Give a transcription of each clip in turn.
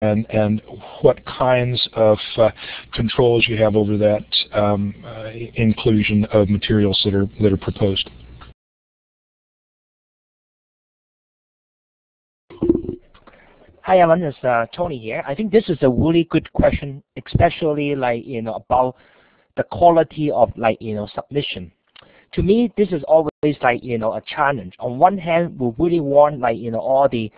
and what kinds of controls you have over that inclusion of materials that are proposed. Hi, Alan. It's Tony here. I think this is a really good question, especially about the quality of submission. To me, this is always a challenge. On one hand, we really want all the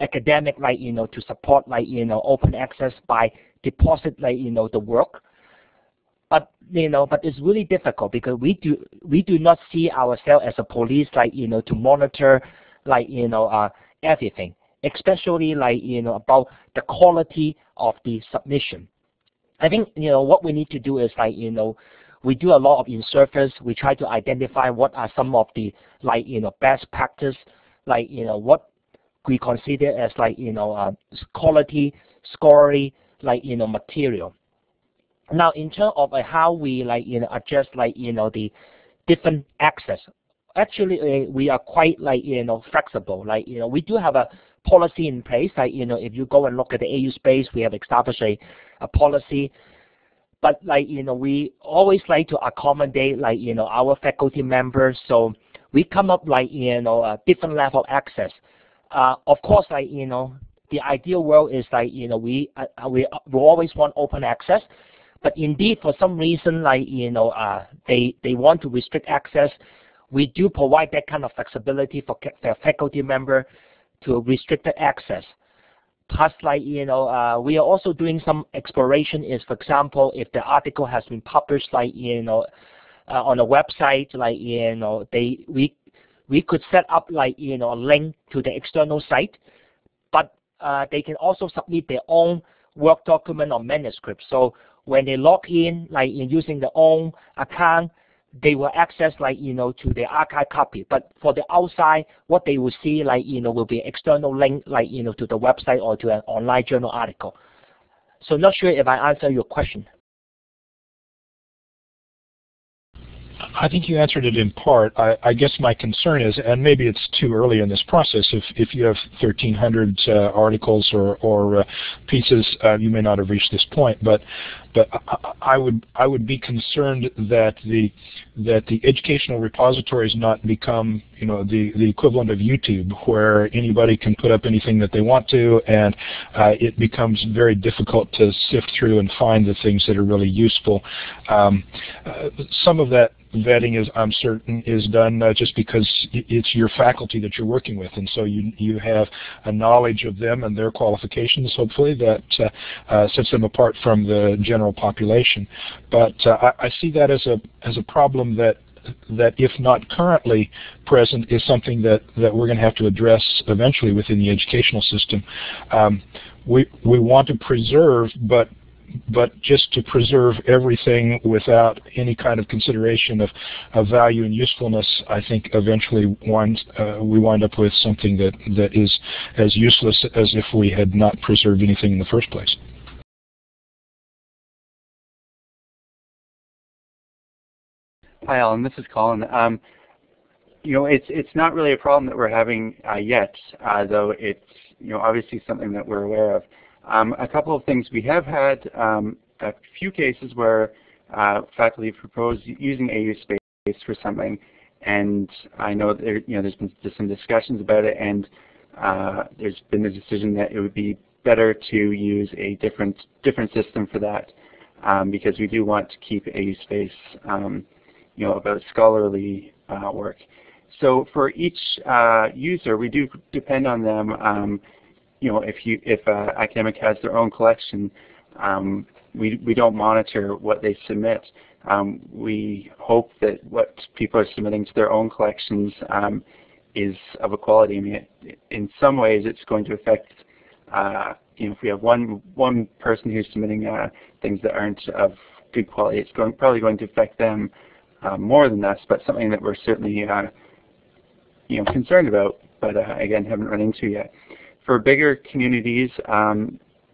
academic to support open access by deposit the work. But but it's really difficult because we do not see ourselves as a police to monitor everything, especially about the quality of the submission. I think what we need to do is we do a lot of in-service. We try to identify what are some of the best practice, what we consider as quality scoring material. Now, in terms of how we adjust the different access, actually we are quite flexible. We do have a policy in place. If you go and look at the AU space, we have established a policy. But we always like to accommodate our faculty members. So we come up a different level of access. Of course, the ideal world is we always want open access. But indeed, for some reason, they want to restrict access. We do provide that kind of flexibility for faculty member to restricted access. Plus, we are also doing some exploration. Is, for example, if the article has been published, on a website, we could set up a link to the external site, but they can also submit their own work document or manuscript. So when they log in, using their own account, they will access to the archive copy. But for the outside, what they will see will be external link to the website or to an online journal article. So not sure if I answer your question. I think you answered it in part. I guess my concern is, and maybe it's too early in this process, if you have 1,300 articles or pieces, you may not have reached this point. But I would be concerned that the educational repositories not become the equivalent of YouTube, where anybody can put up anything that they want to, and it becomes very difficult to sift through and find the things that are really useful. Some of that vetting, I'm certain, is done just because it's your faculty that you're working with, and so you have a knowledge of them and their qualifications, hopefully, that sets them apart from the general population. But I see that as a problem that if not currently present, is something that we're going to have to address eventually within the educational system. We want to preserve, but just to preserve everything without any kind of consideration of value and usefulness, I think eventually we wind up with something that is as useless as if we had not preserved anything in the first place. Hi, Alan. This is Colin. It's not really a problem that we're having yet, though it's obviously something that we're aware of. A couple of things. We have had a few cases where faculty proposed using AU space for something, and I know there's been some discussions about it, and there's been a decision that it would be better to use a different system for that, because we do want to keep AU space about scholarly work. So for each user, we do depend on them. If an academic has their own collection, we don't monitor what they submit. We hope that what people are submitting to their own collections is of a quality. I mean, in some ways, it's going to affect. If we have one person who's submitting things that aren't of good quality, it's probably going to affect them more than us. But something that we're certainly concerned about, but again, haven't run into yet. For bigger communities,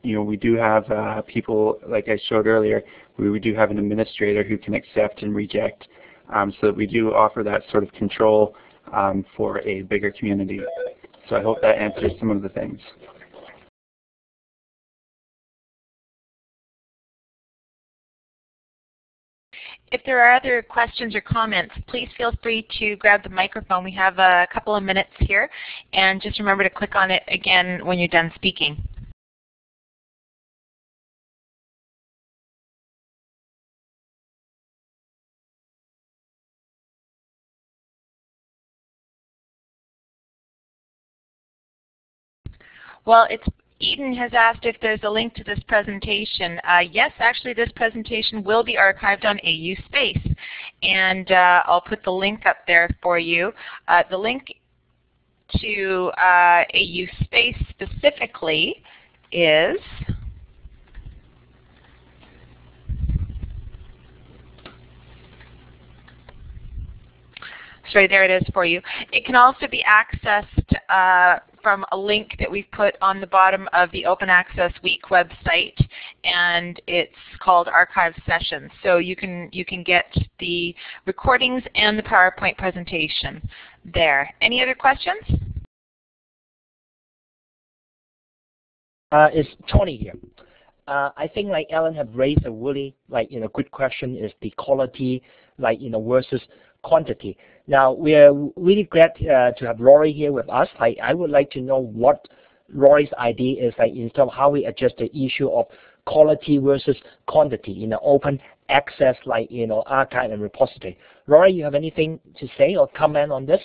we do have people, like I showed earlier, we do have an administrator who can accept and reject, so that we do offer that sort of control for a bigger community. So I hope that answers some of the things. if there are other questions or comments, please feel free to grab the microphone. We have a couple of minutes here, and just remember to click on it again when you're done speaking. Well, Eden has asked if there's a link to this presentation. Yes, actually this presentation will be archived on AU Space, and I'll put the link up there for you. The link to AU Space specifically is sorry, there it is for you. It can also be accessed from a link that we've put on the bottom of the Open Access Week website, and it's called Archive Sessions. So you can get the recordings and the PowerPoint presentation there. Any other questions? It's Tony here. I think like Ellen have raised a really good question is the quality versus quantity. Now we are really glad to have Rory here with us. I would like to know what Rory's idea is in terms of how we adjust the issue of quality versus quantity in the open access archive and repository. Rory, you have anything to say or comment on this?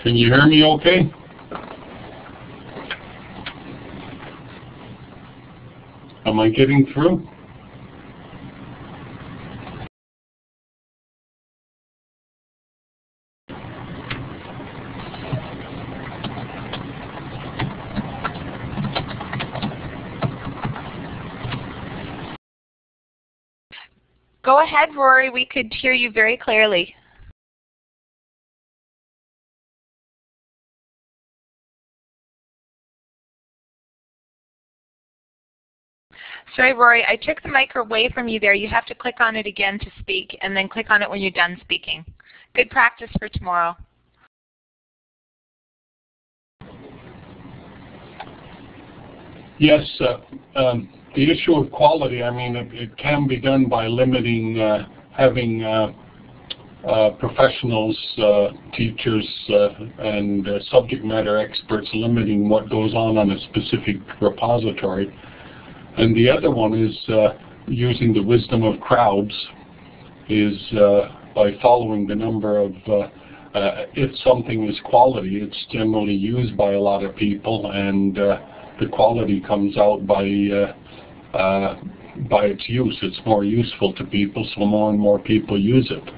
Can you hear me okay? Am I getting through? Go ahead, Rory. We could hear you very clearly. Sorry, Rory, I took the mic away from you there. You have to click on it again to speak, and then click on it when you're done speaking. Good practice for tomorrow. Yes, the issue of quality, I mean, it can be done by limiting, having professionals, teachers, and subject matter experts limiting what goes on a specific repository. And the other one is using the wisdom of crowds, is by following the number of, if something is quality, it's generally used by a lot of people, and the quality comes out by its use. It's more useful to people, so more and more people use it.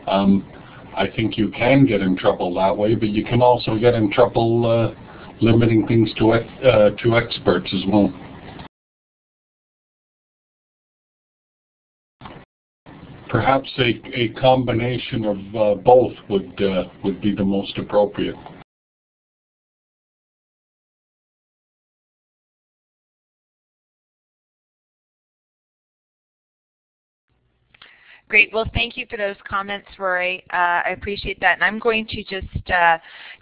I think you can get in trouble that way, but you can also get in trouble limiting things to experts as well. Perhaps a combination of both would be the most appropriate. Great. Well, thank you for those comments, Rory. I appreciate that. And I'm going to just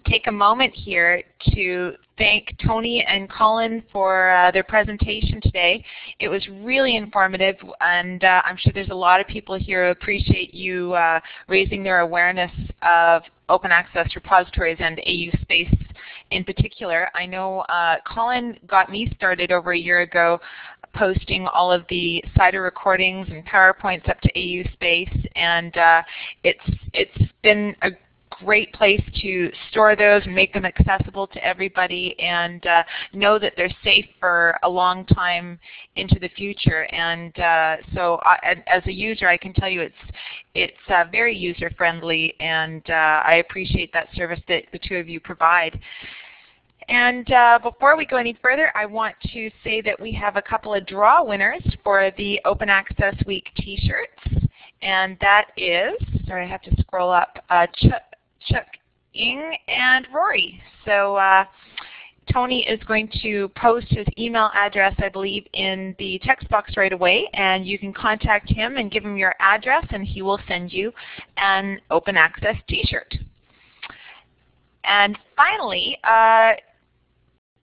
take a moment here to thank Tony and Colin for their presentation today. It was really informative, and I'm sure there's a lot of people here who appreciate you raising their awareness of open access repositories and AU Space in particular. I know Colin got me started over a year ago posting all of the CIDR recordings and PowerPoints up to AU Space, and it's been a great place to store those and make them accessible to everybody, and know that they're safe for a long time into the future. And so as a user, I can tell you it's very user friendly, and I appreciate that service that the two of you provide. And before we go any further, I want to say that we have a couple of draw winners for the Open Access Week t-shirts. And that is, sorry, I have to scroll up, Chuck Ing and Rory. So Tony is going to post his email address, I believe, in the text box right away, and you can contact him and give him your address, and he will send you an Open Access t-shirt. And finally,